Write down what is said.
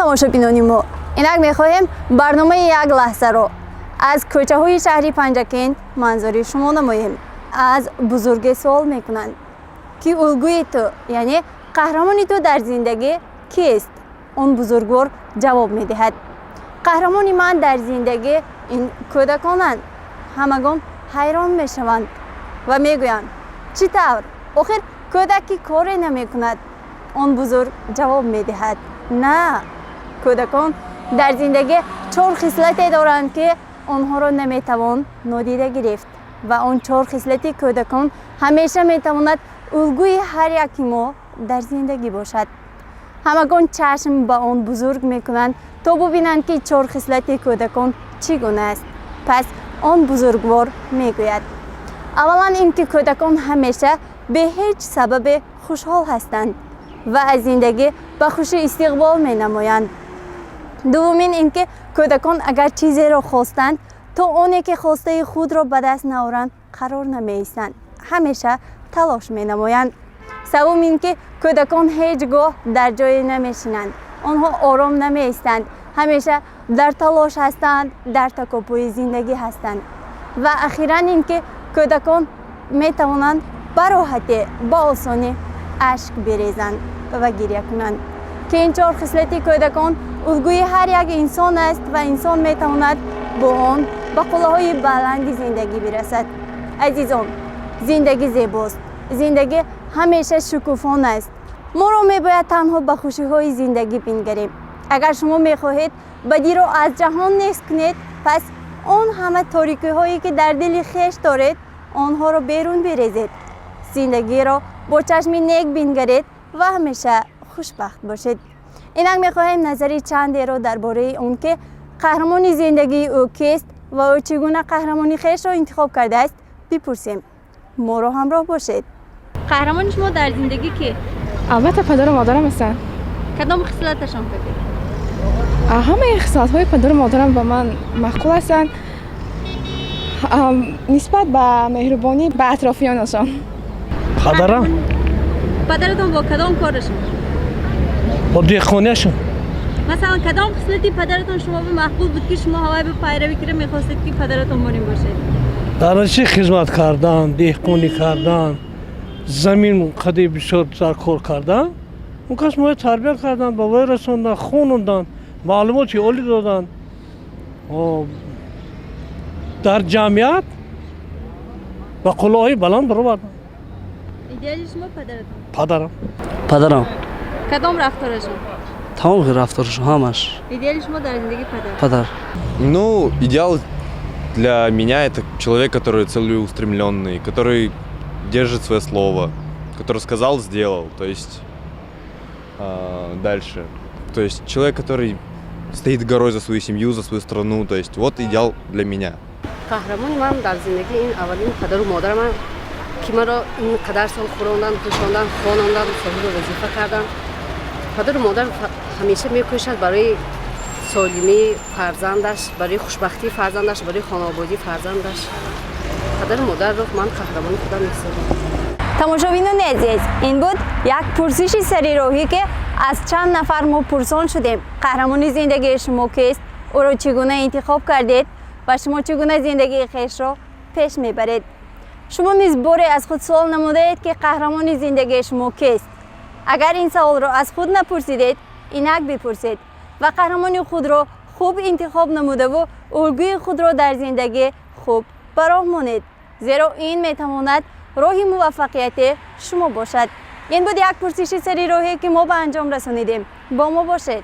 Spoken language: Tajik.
тамошобинони мо инак мехоҳем барномаи як лаҳзаро аз кӯчаҳои шаҳри Панҷакент манзури шумо намоем. аз бузурге суол мекунанд ки улгӯи ту яъне қаҳрамони ту дар зиндагӣ кист? он бузургвор ҷавоб медиҳад: қаҳрамони ман дар зиндагӣ ин кӯдаконанд. ҳамагон ҳайрон мешаванд ва мегӯянд чӣ тавр, охир кӯдак ки коре намекунад? он бузург ҷавоб медиҳад: на, кӯдакон дар зиндагӣ 4 хислате доранд ки онҳоро наметавон нодида гирифт ва он 4 хислати кӯдакон ҳамеша метавонад улгӯи ҳар яки мо дар зиндагӣ бошад. ҳамагон чашм ба он бузург мекунанд то бубинанд ки 4 хислати кӯдакон чӣ гуна аст. пас он бузургвор мегӯяд: аввалан ин ки кӯдакон ҳамеша бе ҳеҷ сабабе хушҳол ҳастанд ва аз зиндагӣ ба хушӣ истиқбол менамоянд. дуввумин ин ки кӯдакон агар чизеро хостанд, то оне ки хостаи худро ба даст наоранд қарор намеистанд, ҳамеша талош менамоянд. саввум ин ки кӯдакон ҳеҷ гоҳ дар ҷое намешинанд, онҳо ором намеистанд, ҳамеша дар талош ҳастанд, дар такопӯи зиндагӣ ҳастанд. ва ахиран ин ки кӯдакон метавонанд ба роҳатӣ, ба осонӣ ашк бирезанд ва гирья кунанд. ки ин 4 хислати кӯдакон улгӯи ҳар як инсон аст ва инсон метавонад бо он ба қуллаҳои баланди зиндагӣ бирасад. азизон, зиндагӣ зебост, зиндагӣ ҳамеша шукуфон аст. моро мебояд танҳо ба хушиҳои зиндагӣ бингарем. агар шумо мехоҳед бадиро аз ҷаҳон нест кунед, пас он ҳама торикиҳое ки дар дили хеш доред, онҳоро берун бирезед. зиндагиро бо чашми нек бингаред ва ҳамеша хушбахт бошед. инак мехоҳем назари чандеро дар бораи он ки қаҳрамони зиндагии ӯ кист ва ӯ чӣ гуна қаҳрамони хешро интихоб кардааст бипурсем. моро ҳамроҳ бошед. қаҳрамони шумо дар зиндагӣ ки? албатта падару модарам ҳастанд. кадом хислаташон кардед? ҳамаи хислатҳои падару модарам ба ман маъқул ҳастанд. нисбат ба меҳрубонӣ ба атрофиёнашон. падаратон бо кадом корашон? با دیخانهشون. مثلا کدام خصلتی پدرتون شما به محبوب بود که شما هوای به پیروی کنید می‌خواستید که پدرتون مانند باشه؟ درنچه خدمت کردن، دیخونی کردن، زمین قدی بسیار کار کردن. اون کس ما تربیت کردن، با وی رسوندن، خوندن، معلوماتی عالی دادن. در جمعیت و قلعه‌های بلند برآوردن. ایدئال شما پدرتون؟ پدرم. کدام رفتارشون؟ تمام رفتارشون همش. ایدئال شما در زندگی پدر. Ну, идеал для меня это человек, который целеустремленный, который держит свое слово, который сказал, сделал. То есть дальше. То есть человек, который стоит горой за свою семью, за свою страну. То есть вот идеал для меня. قهرمان من در زندگی این اولین پدر و مادرم که مرا اینقدر سال خوراندن، پوشاندن، خواندن، صاحب وظیفه کردن. پدر و مادر همیشه می‌کوشد برای سالمی فرزندش، برای خوشبختی فرزندش، برای خانوادگی فرزندش. پدر و مادر رو من قهرمان خودم می‌سازم. тамошобинони азиз, ин буд як пурсиши сарироҳӣ ки аз чанд нафар мо пурсон шудем. қаҳрамони зиндагии шумо кист? ӯро чӣ гуна интихоб кардед ва шумо чӣ гуна зиндагии хешро пеш мебаред? шумо низ боре аз худ суол намудаед ки қаҳрамони зиндагии шумо кист? агар ин саволро аз худ напурсидед, инак бипурсед ва қаҳрамони худро хуб интихоб намудаву улгӯи худро дар зиндагӣ хуб ба роҳ монед, зеро ин метавонад роҳи муваффақияти шумо бошад. ин буд як пурсиши сарироҳие ки мо ба анҷом расонидем. бо мо бошед.